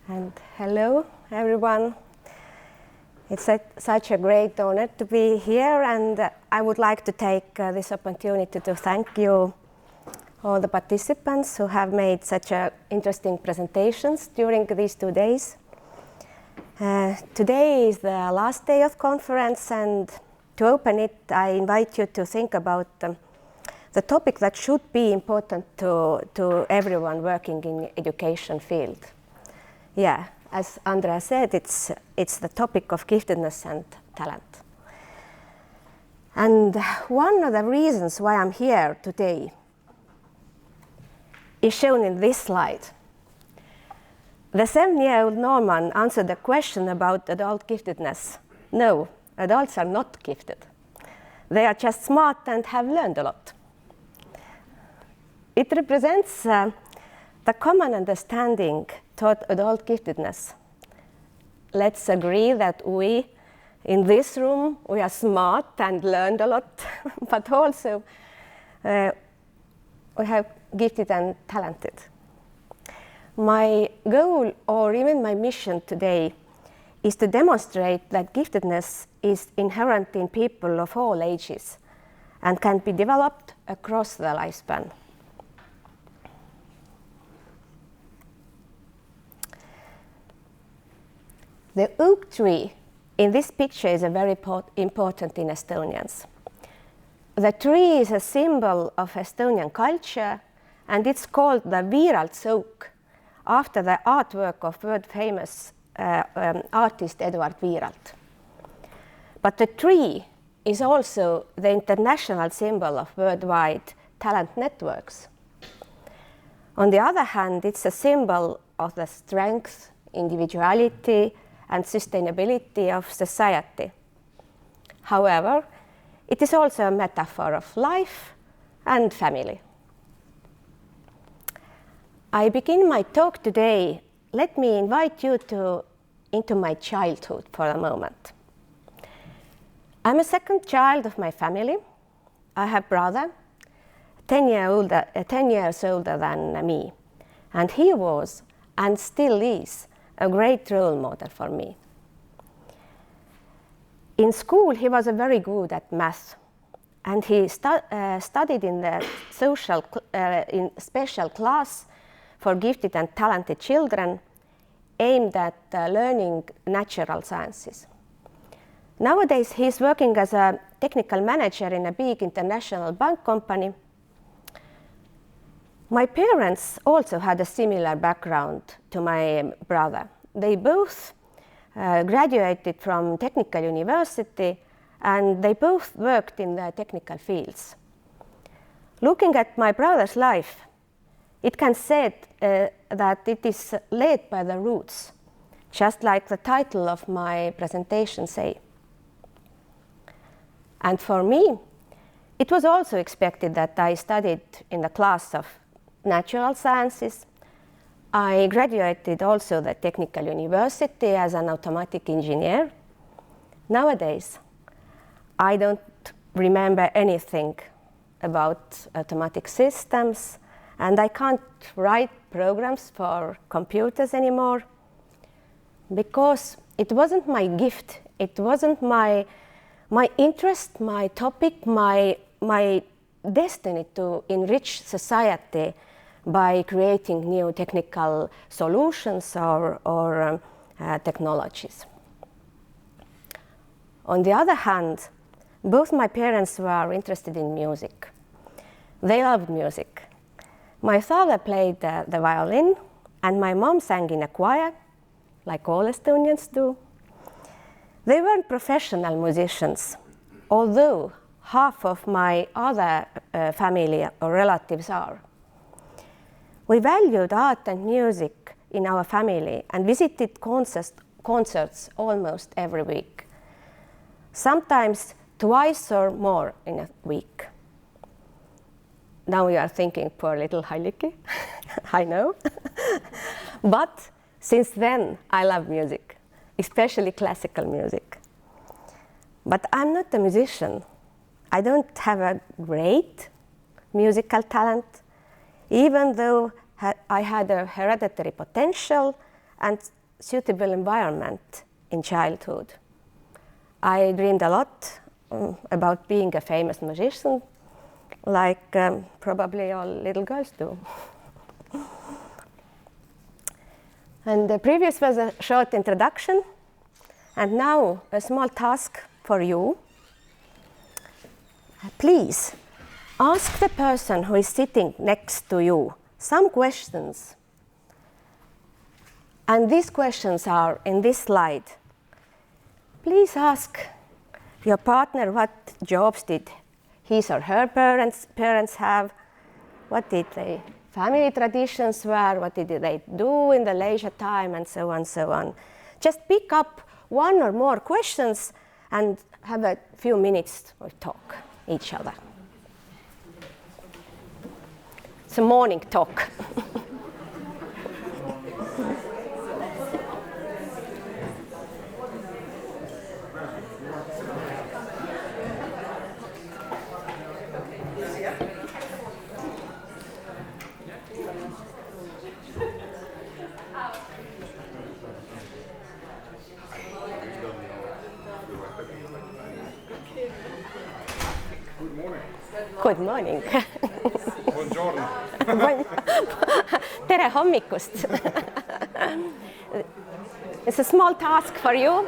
And hello, everyone. It's such a great honor to be here, and I would like to take this opportunity to thank you, all the participants who have made such interesting presentations during these 2 days. Today is the last day of conference, and to open it, I invite you to think about the topic that should be important to everyone working in education field. Yeah, as Andrea said, it's the topic of giftedness and talent. And one of the reasons why I'm here today is shown in this slide. The 7-year-old Norman answered the question about adult giftedness. No, adults are not gifted. They are just smart and have learned a lot. It represents the common understanding toward adult giftedness. Let's agree that we, in this room, we are smart and learned a lot, but also we have gifted and talented. My goal, or even my mission today, is to demonstrate that giftedness is inherent in people of all ages and can be developed across the lifespan. The oak tree in this picture is very important in Estonians. The tree is a symbol of Estonian culture, and it's called the Viiralt's oak, after the artwork of world-famous artist Edward Viiralt. But the tree is also the international symbol of worldwide talent networks. On the other hand, it's a symbol of the strength, individuality, and sustainability of society. However, it is also a metaphor of life and family. I begin my talk today. Let me invite you into my childhood for a moment. I'm a second child of my family. I have a brother, 10 years older than me, and he was, and still is, a great role model for me. In school, he was very good at math, and he studied in the in special class for gifted and talented children aimed at learning natural sciences. Nowadays, he's working as a technical manager in a big international bank company. My parents also had a similar background to my brother. They both graduated from technical university, and they both worked in the technical fields. Looking at my brother's life, it can say that it is led by the roots, just like the title of my presentation say. And for me, it was also expected that I studied in the class of natural sciences. I graduated also the technical university as an automatic engineer. Nowadays, I don't remember anything about automatic systems, and I can't write programs for computers anymore because it wasn't my gift. It wasn't my interest, my topic, my destiny to enrich society by creating new technical solutions or technologies. On the other hand, both my parents were interested in music. They loved music. My father played the violin, and my mom sang in a choir, like all Estonians do. They weren't professional musicians, although half of my other family or relatives are. We valued art and music in our family and visited concerts almost every week, sometimes twice or more in a week. Now you are thinking, poor little Halliki, I know. But since then, I love music, especially classical music. But I'm not a musician. I don't have a great musical talent. Even though I had a hereditary potential, and suitable environment in childhood. I dreamed a lot about being a famous musician, like probably all little girls do. And the previous was a short introduction, and now a small task for you. Please ask the person who is sitting next to you some questions. And these questions are in this slide. Please ask your partner what jobs did his or her parents have, what did their family traditions were, what did they do in the leisure time, and so on, so on. Just pick up one or more questions and have a few minutes of talk each other. It's a morning talk. Good morning. Buongiorno. Tere hommikust. It's a small task for you.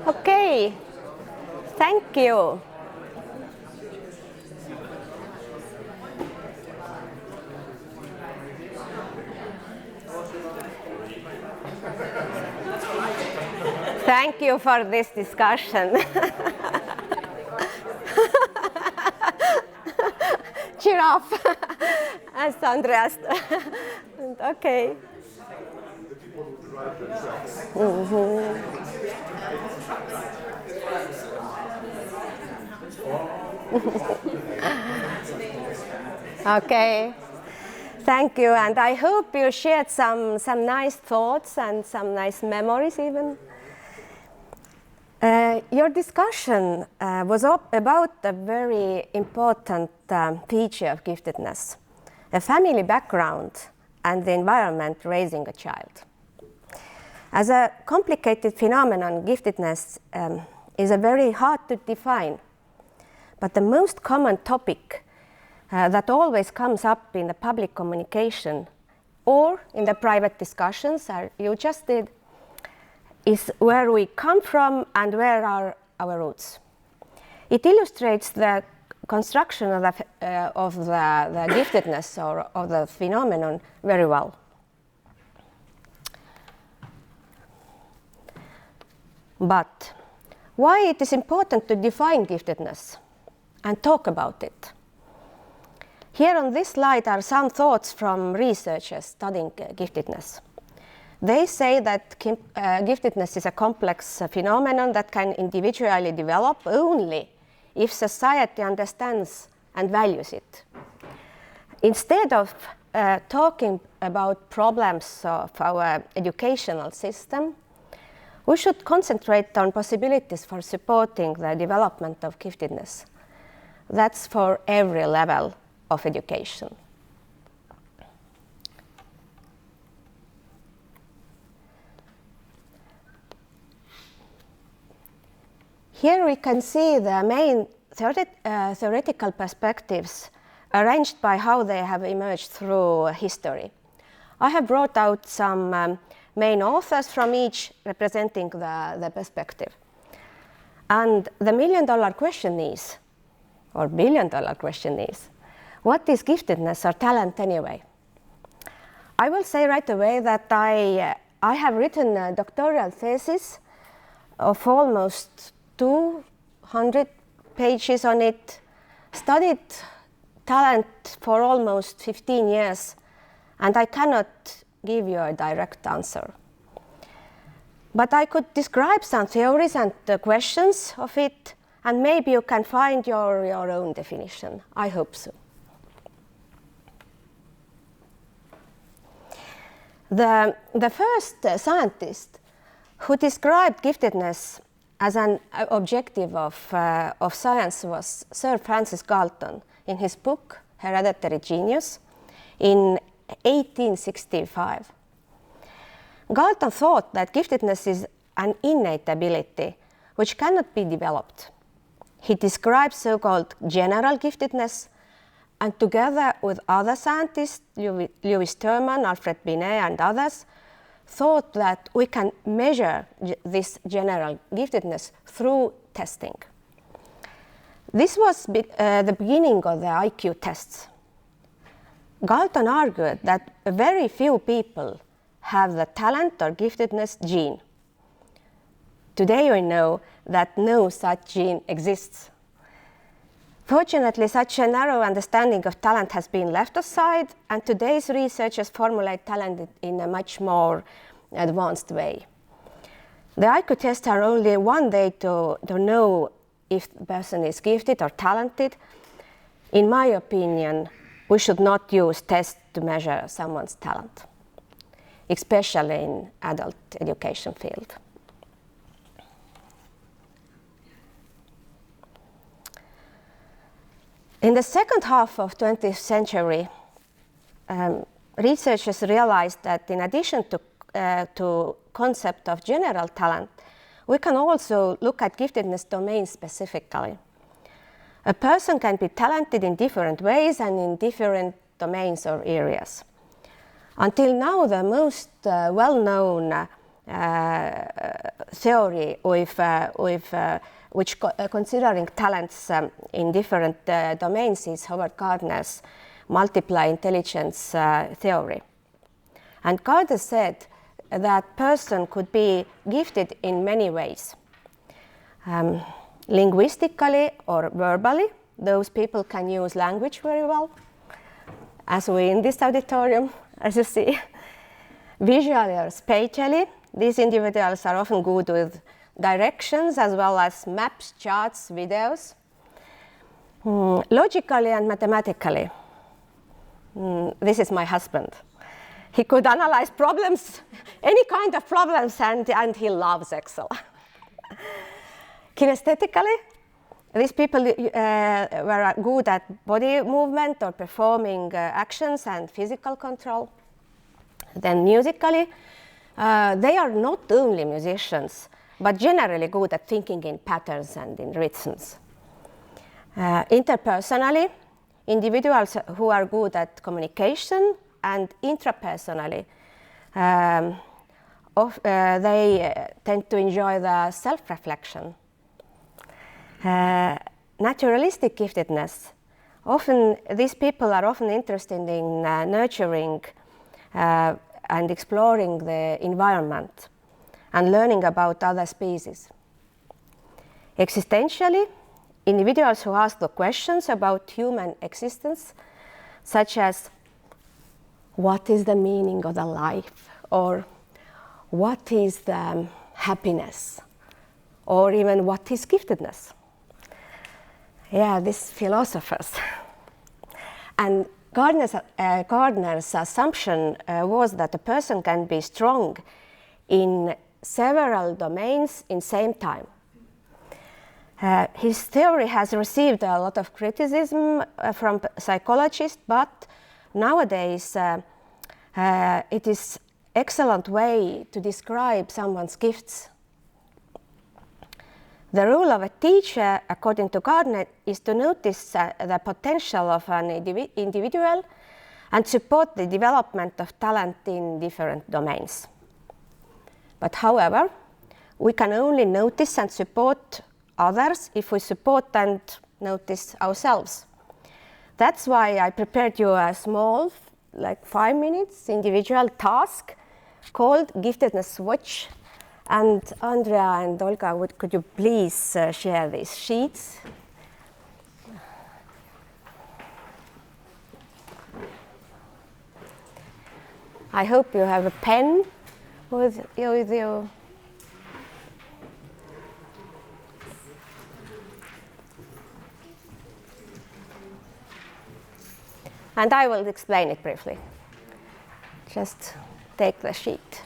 Okay, thank you. Thank you for this discussion. Giraffe, as Andreas. Okay. Okay, thank you, and I hope you shared some nice thoughts and some nice memories even. Your discussion was about a very important feature of giftedness, a family background and the environment raising a child. As a complicated phenomenon, giftedness is a very hard to define, but the most common topic that always comes up in the public communication or in the private discussions, as you just did, is where we come from and where are our roots. It illustrates the construction of the giftedness or of the phenomenon very well. But why it is important to define giftedness and talk about it? Here on this slide are some thoughts from researchers studying giftedness. They say that giftedness is a complex phenomenon that can individually develop only if society understands and values it. Instead of talking about problems of our educational system, we should concentrate on possibilities for supporting the development of giftedness. That's for every level of education. Here we can see the main theoretical perspectives arranged by how they have emerged through history. I have brought out some main authors from each representing the perspective. And the million-dollar question is, or billion-dollar question is, what is giftedness or talent anyway? I will say right away that I have written a doctoral thesis of almost 200 pages on it, studied talent for almost 15 years, and I cannot give you a direct answer. But I could describe some theories and the questions of it, and maybe you can find your own definition. I hope so. The first scientist who described giftedness as an objective of science was Sir Francis Galton in his book Hereditary Genius in 1865. Galton thought that giftedness is an innate ability which cannot be developed. He described so-called general giftedness, and together with other scientists, Lewis Terman, Alfred Binet, and others, thought that we can measure this general giftedness through testing. This was the beginning of the IQ tests. Galton argued that very few people have the talent or giftedness gene. Today we know that no such gene exists. Fortunately, such a narrow understanding of talent has been left aside, and today's researchers formulate talent in a much more advanced way. The IQ tests are only one way to know if the person is gifted or talented. In my opinion, we should not use tests to measure someone's talent, especially in adult education field. In the second half of 20th century, researchers realized that in addition to concept of general talent, we can also look at giftedness domain specifically. A person can be talented in different ways and in different domains or areas. Until now, the most well-known theory which considering talents in different domains is Howard Gardner's multiply intelligence theory. And Gardner said that person could be gifted in many ways. Linguistically or verbally, those people can use language very well, as we in this auditorium, as you see. Visually or spatially, these individuals are often good with directions as well as maps, charts, videos. Logically and mathematically, this is my husband. He could analyze problems, any kind of problems, and he loves Excel. Kinesthetically, these people were good at body movement or performing actions and physical control. Then musically, they are not only musicians, but generally good at thinking in patterns and in rhythms. Interpersonally, individuals who are good at communication, and intrapersonally, they tend to enjoy the self-reflection. Naturalistic giftedness, often these people are often interested in nurturing and exploring the environment. and learning about other species. Existentially, individuals who ask the questions about human existence, such as what is the meaning of the life, or what is the happiness, or even what is giftedness. Yeah, these philosophers. And Gardner's assumption was that a person can be strong in several domains in same time. His theory has received a lot of criticism from psychologists, but nowadays it is excellent way to describe someone's gifts. The role of a teacher, according to Gardner, is to notice the potential of an individual and support the development of talent in different domains. But however, we can only notice and support others if we support and notice ourselves. That's why I prepared you a small, like 5 minutes, individual task called Giftedness Watch. And Andrea and Olga, could you please share these sheets? I hope you have a pen with you. And I will explain it briefly. Just take the sheet.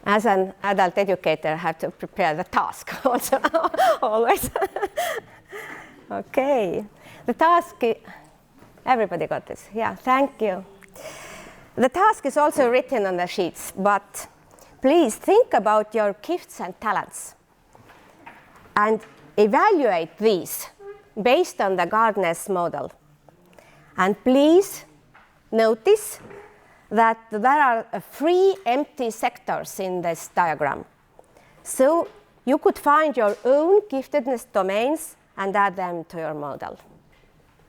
As an adult educator, I have to prepare the task also, always. Okay, the task, everybody got this? Yeah, thank you. The task is also written on the sheets, but please think about your gifts and talents and evaluate these based on the Gardner's model. And please notice that there are 3 empty sectors in this diagram. So you could find your own giftedness domains and add them to your model.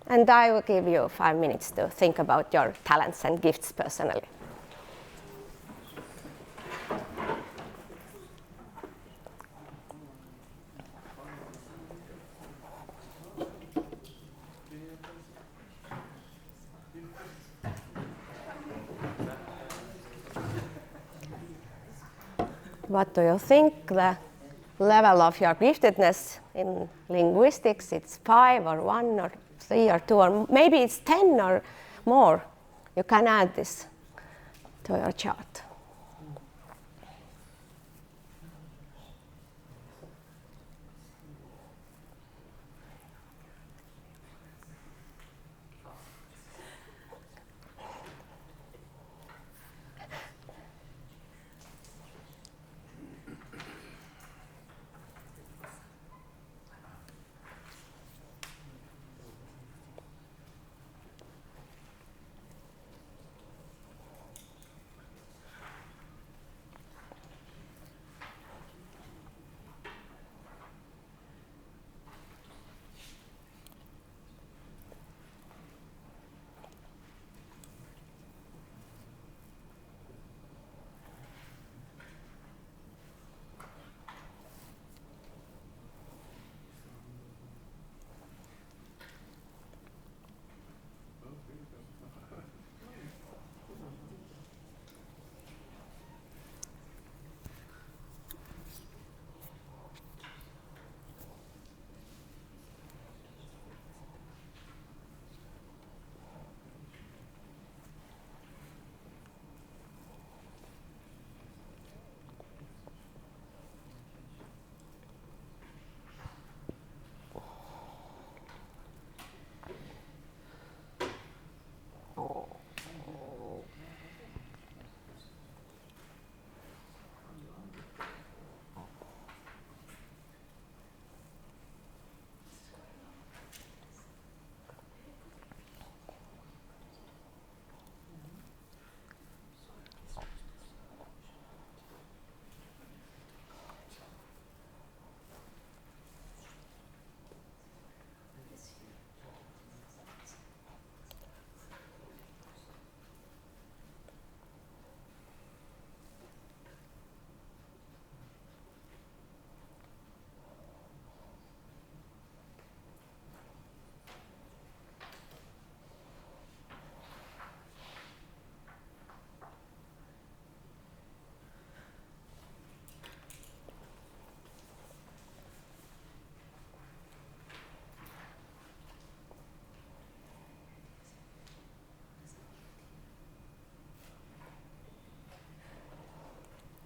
And I will give you 5 minutes to think about your talents and gifts personally. What do you think the level of your giftedness in linguistics? It's 5 or 1 or 3 or 2 or maybe it's 10 or more. You can add this to your chart.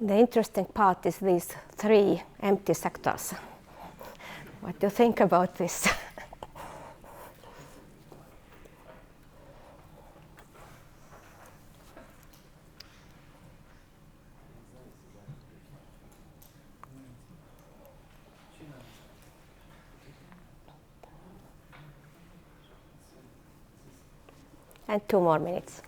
The interesting part is these 3 empty sectors. What do you think about this? And 2 more minutes.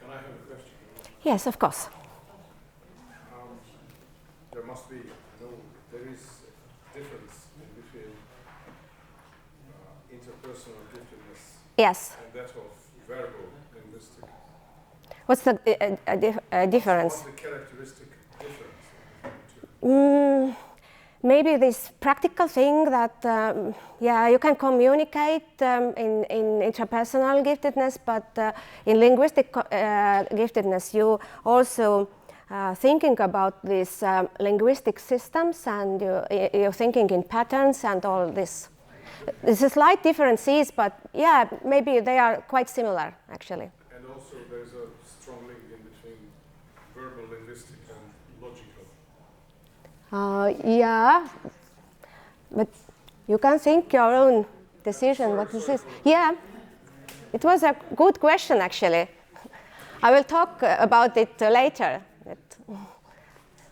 Can I have a question? Yes, of course. There must be, there is difference in between interpersonal giftedness Yes. and that of verbal linguistic. What's the difference? What's the characteristic difference between the two? Maybe this practical thing that, you can communicate in interpersonal giftedness, but in linguistic giftedness, you also thinking about these linguistic systems, and you're thinking in patterns and all this. There's a slight differences, but yeah, maybe they are quite similar, actually. And also there's a strong link in between verbal linguistic and logical. Yeah, but you can think your own decision what this is. Yeah, it was a good question, actually. I will talk about it later.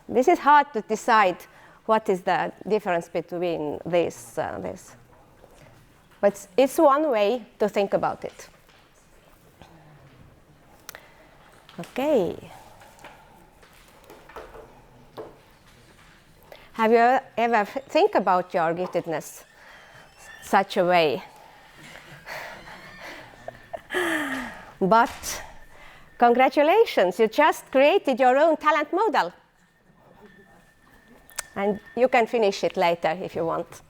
This is hard to decide what is the difference between this. But it's one way to think about it. Okay. Have you ever think about your giftedness such a way? But congratulations, you just created your own talent model. And you can finish it later if you want.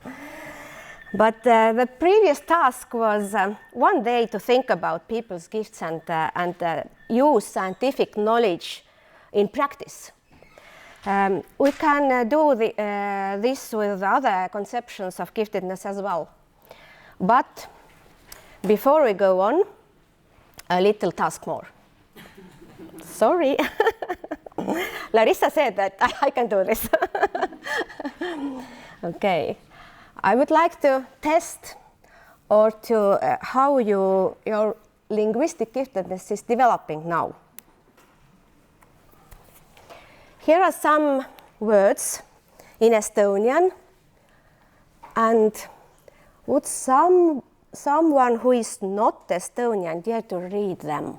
But the previous task was one day to think about people's gifts and use scientific knowledge in practice. We can do this with other conceptions of giftedness as well. But before we go on, a little task more. Sorry. Larissa said that I can do this. Okay. I would like to test or to how your linguistic giftedness is developing now. Here are some words in Estonian, and would someone who is not Estonian dare to read them?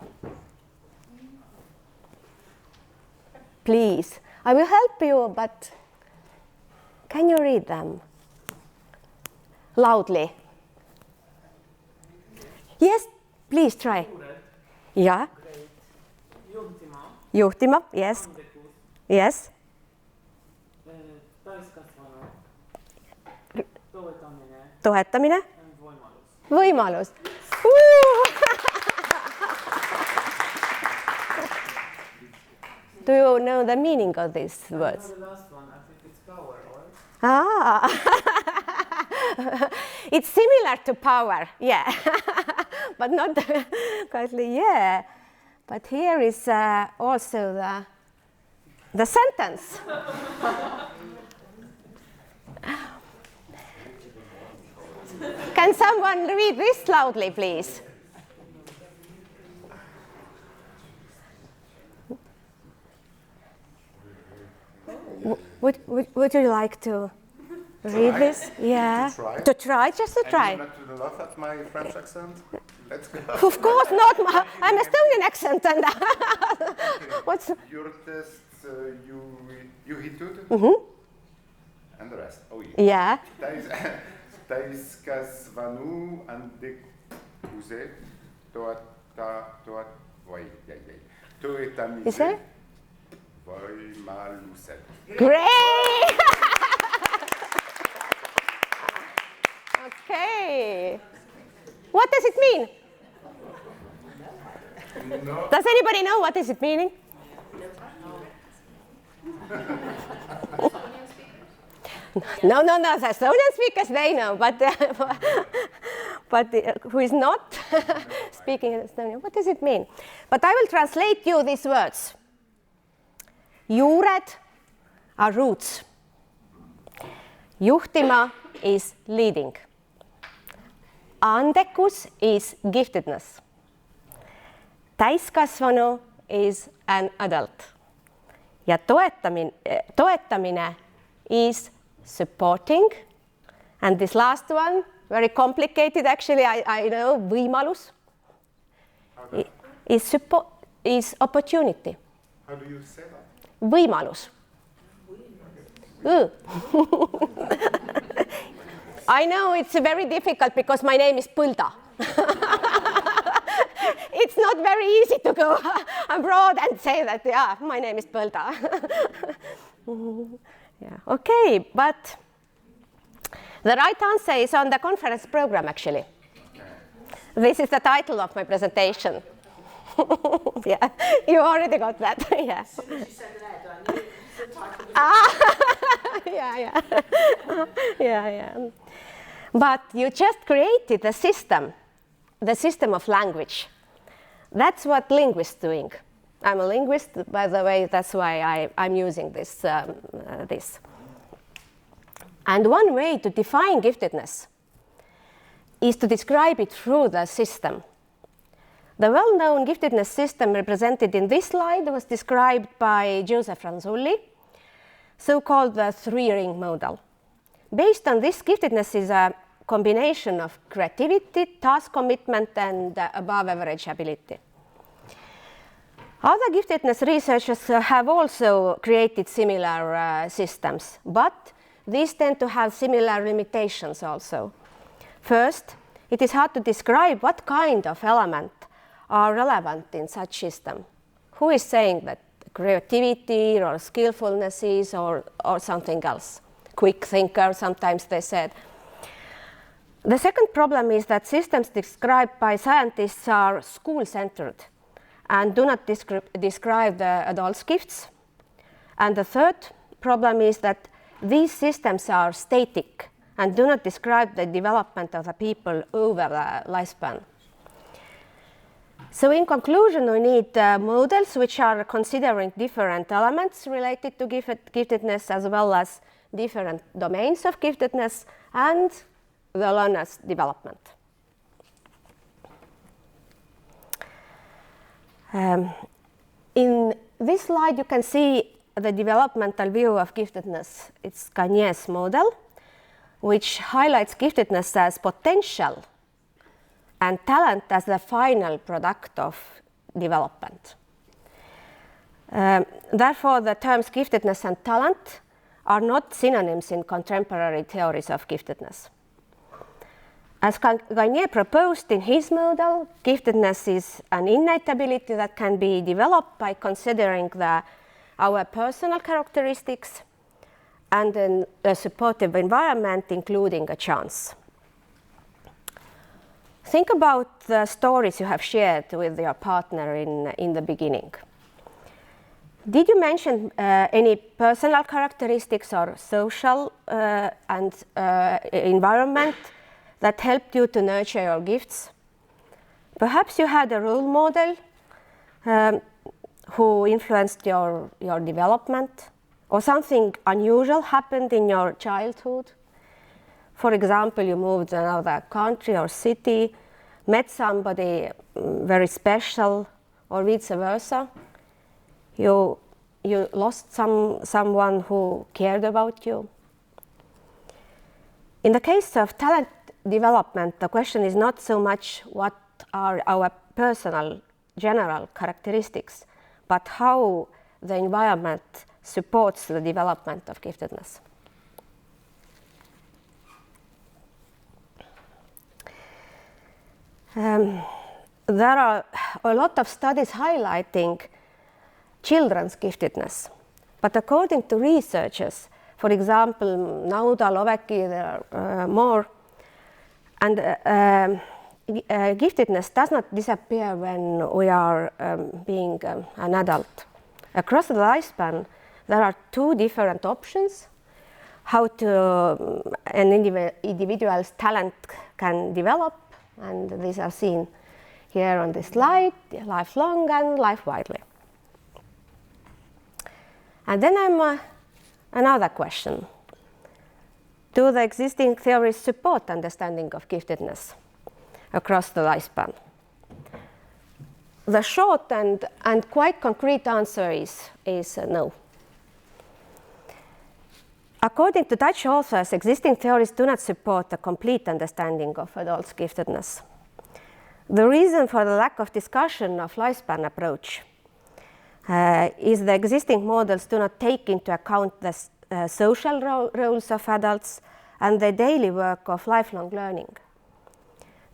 Please, I will help you, but can you read them? Loudly. Yes, please try. Yeah. Juhtima, yes. Yes. Toetamine. Võimalus. Do you know the meaning of these words? I know the last one. I think it's power, right? Ah. It's similar to power, yeah. But not quite, yeah. But here is also the sentence. Can someone read this loudly, please? Would you like to read this? Yeah. To try? Just to try. And you're not to laugh at my French accent? Let's go. Of course not. I'm Estonian accent. And what's Your test, juhitud, and the rest. Oh yeah. yeah. Täiskasvanu andekuse toetamise võimalused. Great! Okay. What does it mean? No. Does anybody know what is it meaning? No, the Estonian speakers, they know, but who is not speaking Estonian, what does it mean? But I will translate you these words. Juured are roots. Juhtima is leading. Andekus is giftedness. Täiskasvanu is an adult. Ja toetamine is supporting. And this last one, very complicated actually, I know, võimalus, is opportunity. How do you say that? Võimalus. I know it's very difficult because my name is Põlda. It's not very easy to go abroad and say that, yeah, my name is Põlda. Yeah, okay, but the right answer is on the conference program, actually. This is the title of my presentation. Yeah, you already got that. Yeah. She said that, I knew the title. Yeah. But you just created the system of language. That's what linguists doing. I'm a linguist, by the way, that's why I'm using this. And one way to define giftedness is to describe it through the system. The well-known giftedness system represented in this slide was described by Joseph Ranzulli, so-called the three-ring model. Based on this, giftedness is a combination of creativity, task commitment, and above-average ability. Other giftedness researchers have also created similar systems, but these tend to have similar limitations also. First, it is hard to describe what kind of element are relevant in such system. Who is saying that creativity or skillfulness is or something else? Quick thinker, sometimes they said. The second problem is that systems described by scientists are school-centered and do not describe the adult's gifts. And the third problem is that these systems are static and do not describe the development of the people over the lifespan. So in conclusion, we need models which are considering different elements related to giftedness as well as different domains of giftedness and the learner's development. In this slide, you can see the developmental view of giftedness. It's Gagné's model, which highlights giftedness as potential and talent as the final product of development. Therefore, the terms giftedness and talent are not synonyms in contemporary theories of giftedness. As Gagné proposed in his model, giftedness is an innate ability that can be developed by considering our personal characteristics and then a supportive environment, including a chance. Think about the stories you have shared with your partner in the beginning. Did you mention any personal characteristics or social and environment that helped you to nurture your gifts? Perhaps you had a role model who influenced your development, or something unusual happened in your childhood. For example, you moved to another country or city, met somebody very special, or vice versa. You lost someone who cared about you. In the case of talent development, the question is not so much what are our personal general characteristics, but how the environment supports the development of giftedness. There are a lot of studies highlighting children's giftedness, but according to researchers, for example, Nauda, Loveki, there are more, and giftedness does not disappear when we are being an adult. Across the lifespan, there are two different options how to an individual's talent can develop, and these are seen here on this slide: lifelong and life widely. And then another question: do the existing theories support understanding of giftedness across the lifespan? The short and quite concrete answer is no. According to Dutch authors, existing theories do not support a complete understanding of adults' giftedness. The reason for the lack of discussion of lifespan approach is the existing models do not take into account the social roles of adults and the daily work of lifelong learning.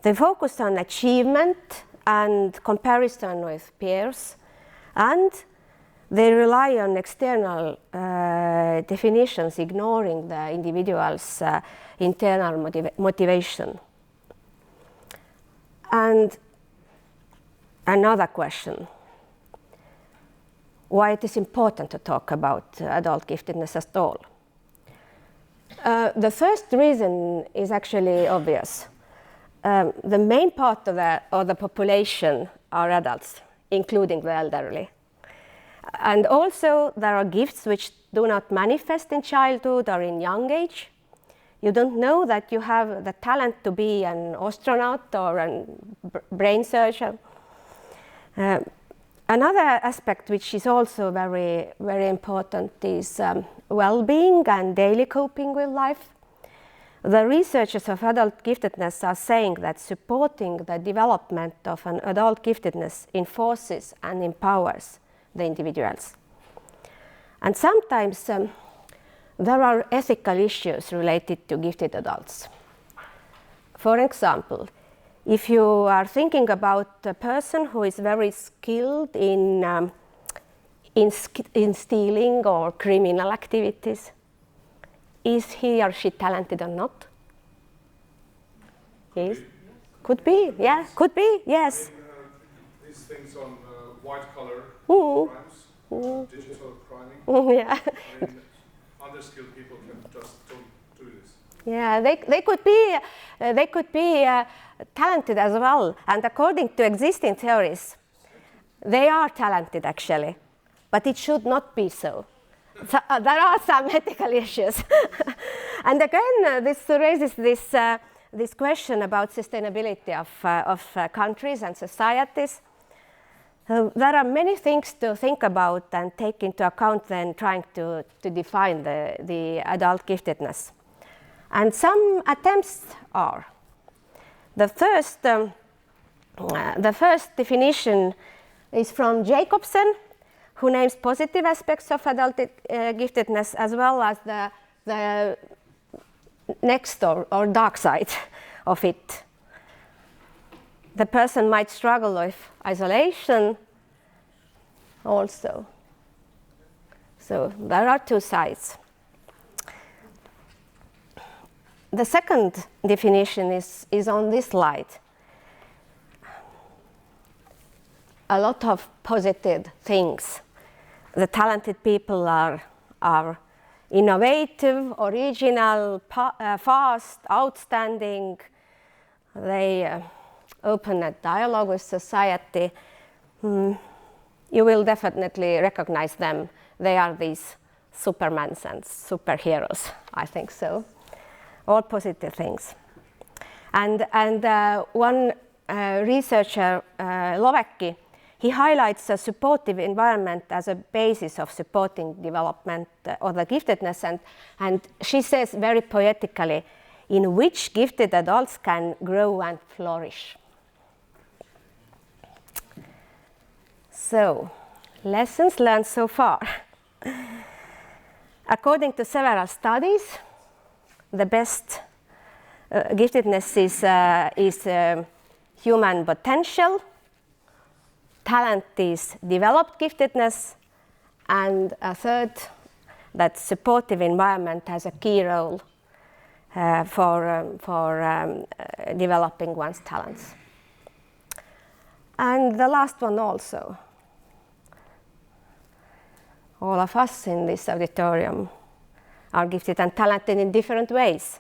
They focus on achievement and comparison with peers, and they rely on external definitions, ignoring the individual's internal motivation. And another question: why it is important to talk about adult giftedness at all? The first reason is actually obvious. The main part of the population are adults, including the elderly. And also there are gifts which do not manifest in childhood or in young age. You don't know that you have the talent to be an astronaut or a brain surgeon. Another aspect which is also very, very important is well-being and daily coping with life. The researchers of adult giftedness are saying that supporting the development of an adult giftedness enforces and empowers the individuals. And sometimes there are ethical issues related to gifted adults. For example, if you are thinking about a person who is very skilled in stealing or criminal activities, is he or she talented or not? Yes. Could be, yeah, could be, yes. These things on white collar Mm. crimes, digital crime. Yeah. I mean, underskilled people can just don't do this. Yeah, they could be talented as well, and according to existing theories, they are talented actually, but it should not be so. So, there are some ethical issues. And again, this raises this question about sustainability of countries and societies. There are many things to think about and take into account when trying to define the adult giftedness. And some attempts are. The first definition is from Jacobsen, who names positive aspects of adult giftedness as well as the next or dark side of it. The person might struggle with isolation also. So there are two sides. The second definition is on this slide. A lot of positive things. The talented people are innovative, original, fast, outstanding. They open a dialogue with society. You will definitely recognize them. They are these supermans and superheroes, I think so. All positive things. And one researcher, Lovecki, he highlights a supportive environment as a basis of supporting development of the giftedness, and she says very poetically, in which gifted adults can grow and flourish. So, lessons learned so far. According to several studies, the best giftedness is human potential, talent is developed giftedness, and a third, that supportive environment has a key role for developing one's talents. And the last one also. All of us in this auditorium are gifted and talented in different ways.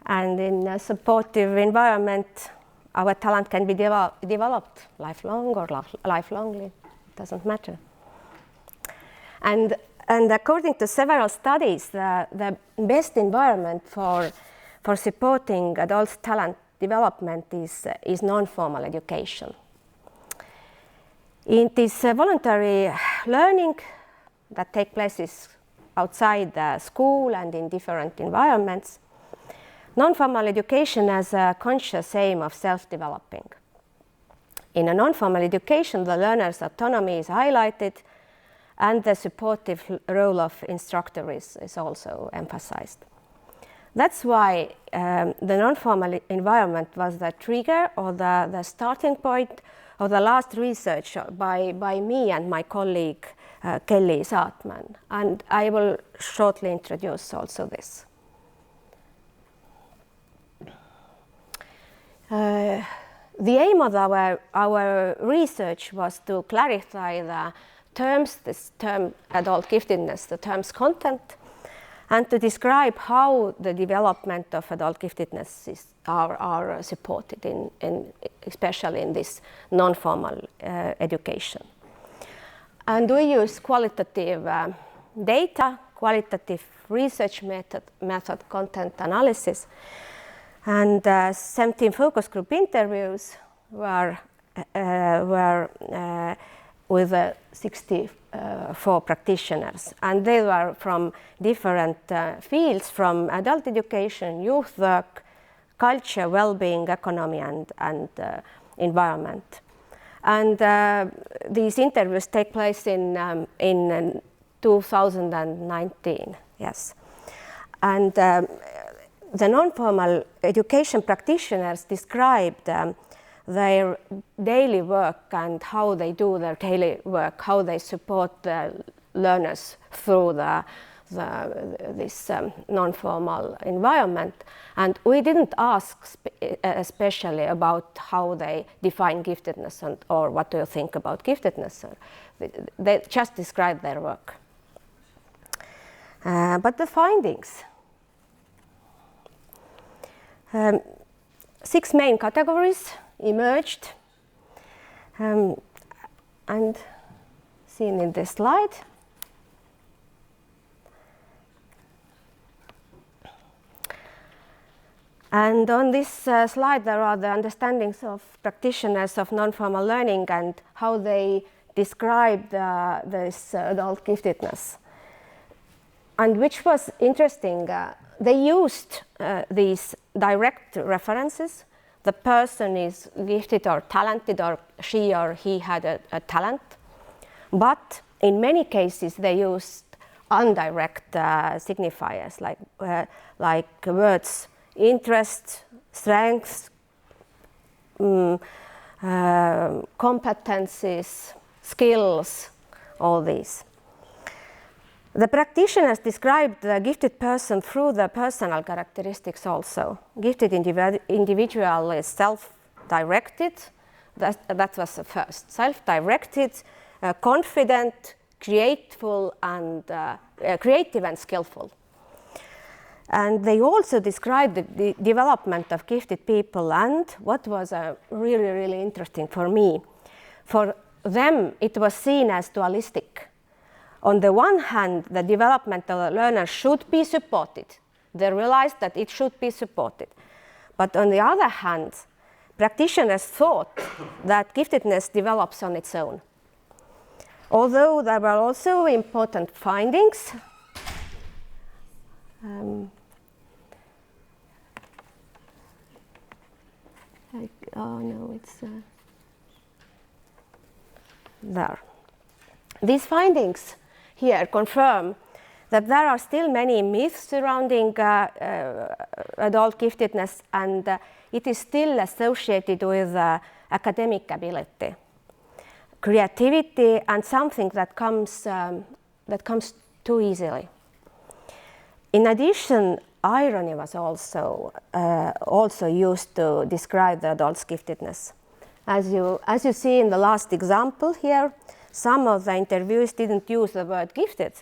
And in a supportive environment, our talent can be developed lifelong or lifelongly, it doesn't matter. And according to several studies, the best environment for supporting adults' talent development is non-formal education. It is voluntary learning that takes place outside the school and in different environments. Non-formal education has a conscious aim of self-developing. In a non-formal education, the learner's autonomy is highlighted and the supportive role of instructor is also emphasized. That's why the non-formal environment was the trigger or the starting point of the last research by me and my colleague Kelly Saatman. And I will shortly introduce also this. The aim of our research was to clarify the terms, this term adult giftedness, the term's content, and to describe how the development of adult giftedness are supported, especially in this non-formal education. And we use qualitative data, qualitative research method content analysis, and 17 focus group interviews were with 64 practitioners, and they were from different fields, from adult education, youth work, culture, well-being, economy, and environment. And these interviews take place in 2019, yes. And the non-formal education practitioners described their daily work and how they do their daily work, how they support the learners through this non-formal environment. And we didn't ask especially about how they define giftedness or what do you think about giftedness. They just described their work. But the findings. 6 main categories emerged and seen in this slide. And on this slide there are the understandings of practitioners of non-formal learning and how they describe this adult giftedness. And which was interesting, they used these direct references. The person is gifted or talented, or she or he had a talent. But in many cases, they used indirect signifiers like words interest, strengths, competencies, skills, all these. The practitioners described the gifted person through the personal characteristics also. Gifted individual is self-directed, that was the first. Self-directed, confident, creative and skillful. And they also described the development of gifted people, and what was really, really interesting for me, for them it was seen as dualistic. On the one hand, the development of the learner should be supported. They realized that it should be supported. But on the other hand, practitioners thought that giftedness develops on its own. Although there were also important findings, there. These findings here confirm that there are still many myths surrounding adult giftedness, and it is still associated with academic ability, creativity, and something that comes too easily. In addition, irony was also used to describe the adult's giftedness. As you see in the last example here, some of the interviewees didn't use the word gifted,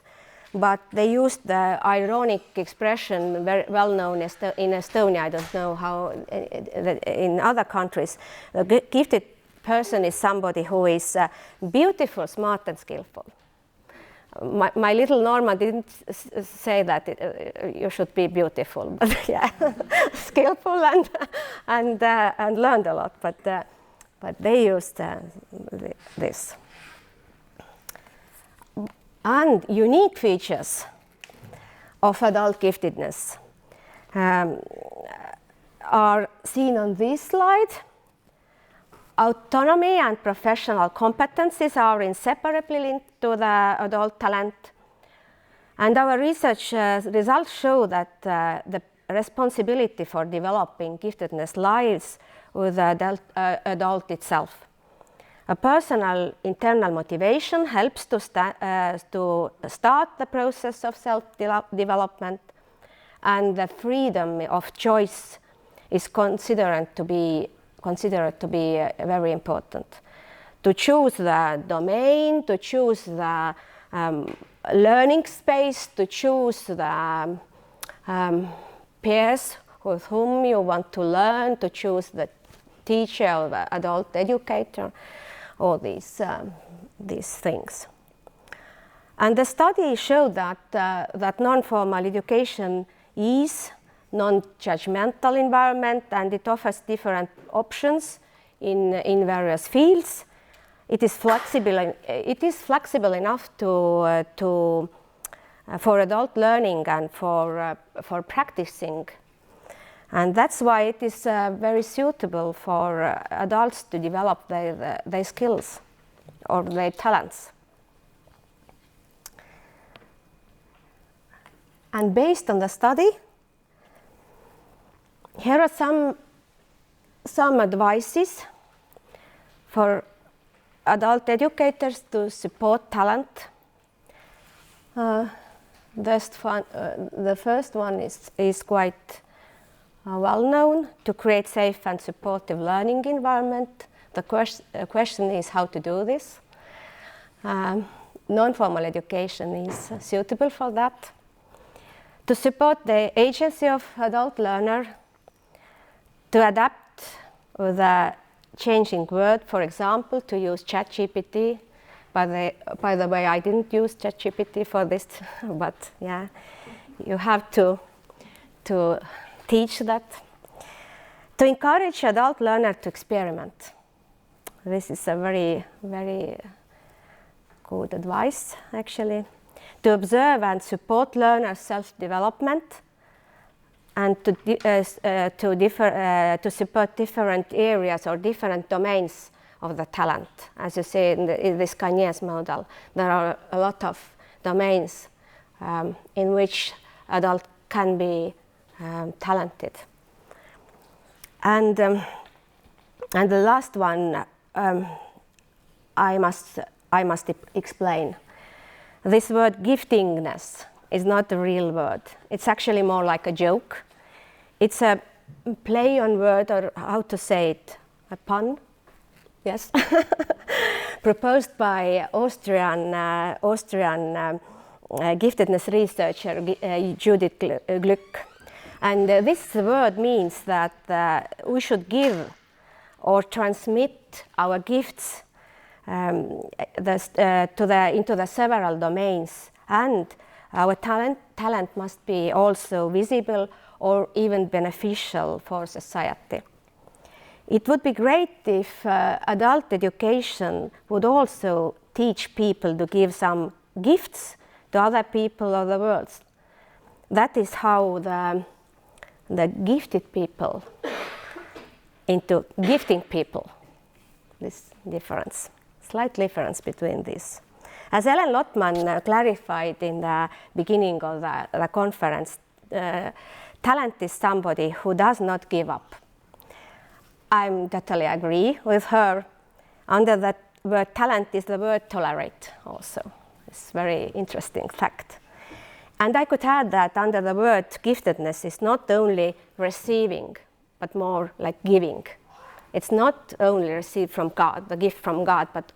but they used the ironic expression very well known in Estonia. I don't know how in other countries. A gifted person is somebody who is beautiful, smart, and skillful. My little Norma didn't say that you should be beautiful, but yeah, skillful and learned a lot. But they used this. And unique features of adult giftedness are seen on this slide. Autonomy and professional competencies are inseparably linked to the adult talent. And our research results show that the responsibility for developing giftedness lies with the adult itself. A personal internal motivation helps to start the process of self-development, and the freedom of choice is considered to be very important. To choose the domain, to choose the learning space, to choose the peers with whom you want to learn, to choose the teacher or the adult educator, all these things. And the study showed that non-formal education is non-judgmental environment, and it offers different options in various fields. It is flexible enough for adult learning and for practicing. And that's why it is very suitable for adults to develop their skills or their talents. And based on the study, here are some advices for adult educators to support talent. The first one is quite well known: to create safe and supportive learning environment. The question is how to do this. Non-formal education is suitable for that. To support the agency of adult learner, to adapt with a changing world, for example, to use ChatGPT. By the way, I didn't use ChatGPT for this, but yeah, you have to teach that. To encourage adult learner to experiment. This is a very, very good advice, actually. To observe and support learners' self-development, and to support different areas or different domains of the talent. As you see in this Gagné's model, there are a lot of domains in which adults can be talented. And the last one I must explain. This word giftedness is not a real word. It's actually more like a joke. It's a play on word, or how to say it, a pun, yes, proposed by Austrian giftedness researcher Judith Glück. And this word means that we should give or transmit our gifts into the several domains, and our talent must be also visible or even beneficial for society. It would be great if adult education would also teach people to give some gifts to other people of the world. That is how the gifted people into gifting people. This difference, slight difference between these. As Ellen Lottman clarified in the beginning of the conference, talent is somebody who does not give up. I totally agree with her. Under that word talent is the word tolerate also. It's a very interesting fact. And I could add that under the word giftedness is not only receiving, but more like giving. It's not only received from God, the gift from God, but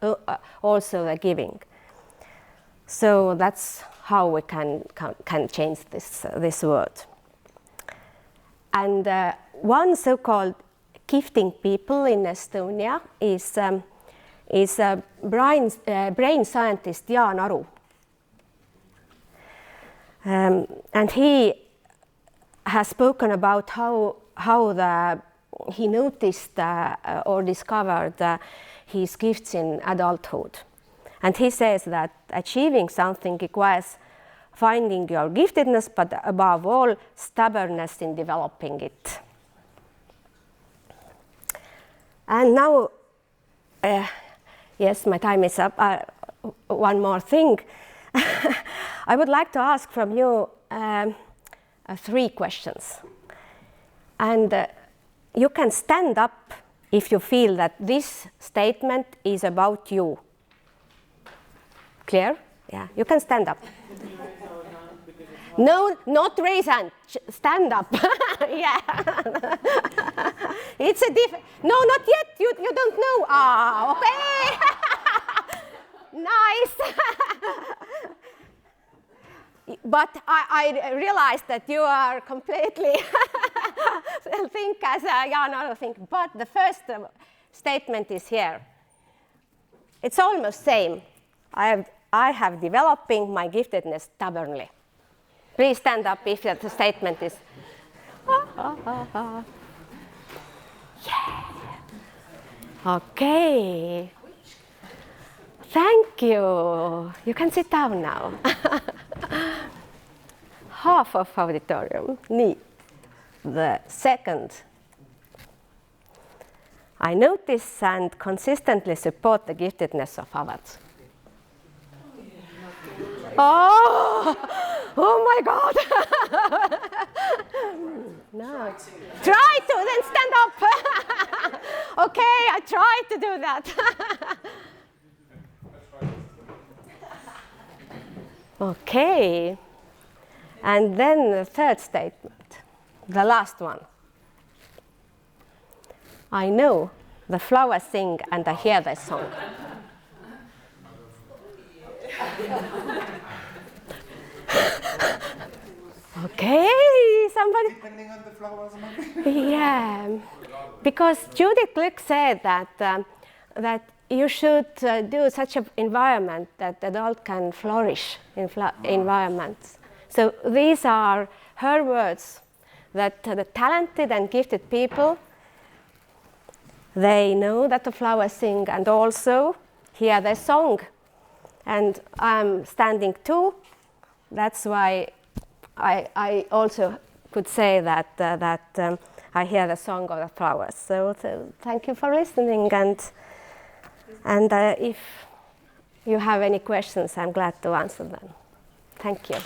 also the giving. So that's how we can change this word. And one so-called gifting people in Estonia is brain scientist Jaan Aru. And he has spoken about how he noticed or discovered his gifts in adulthood. And he says that achieving something requires finding your giftedness, but above all, stubbornness in developing it. And now, yes, my time is up. One more thing. I would like to ask from you 3 questions. And you can stand up if you feel that this statement is about you. Clear? Yeah, you can stand up. No, not raise hand. Stand up. Yeah. It's a no, not yet. You don't know. Ah, okay. Nice. But I realized that you are completely think as Jaan Aru think. But the first statement is here. It's almost same. I have developing my giftedness stubbornly. Please stand up if the statement is. Yeah. Okay. Thank you. You can sit down now. Half of auditorium. Nii. The second. I notice and consistently support the giftedness of others. Oh my God. No. Try to, then stand up. Okay, I tried to do that. Okay. And then the third statement, the last one. I know the flowers sing and I hear their song. Okay, somebody. Depending on the flowers, maybe. Yeah, because Judith Glick said that you should do such an environment that adult can flourish in environments. So these are her words, that the talented and gifted people, they know that the flowers sing and also hear their song. And I'm standing too. That's why I also could say that I hear the song of the flowers. So thank you for listening. And if you have any questions, I'm glad to answer them. Thank you.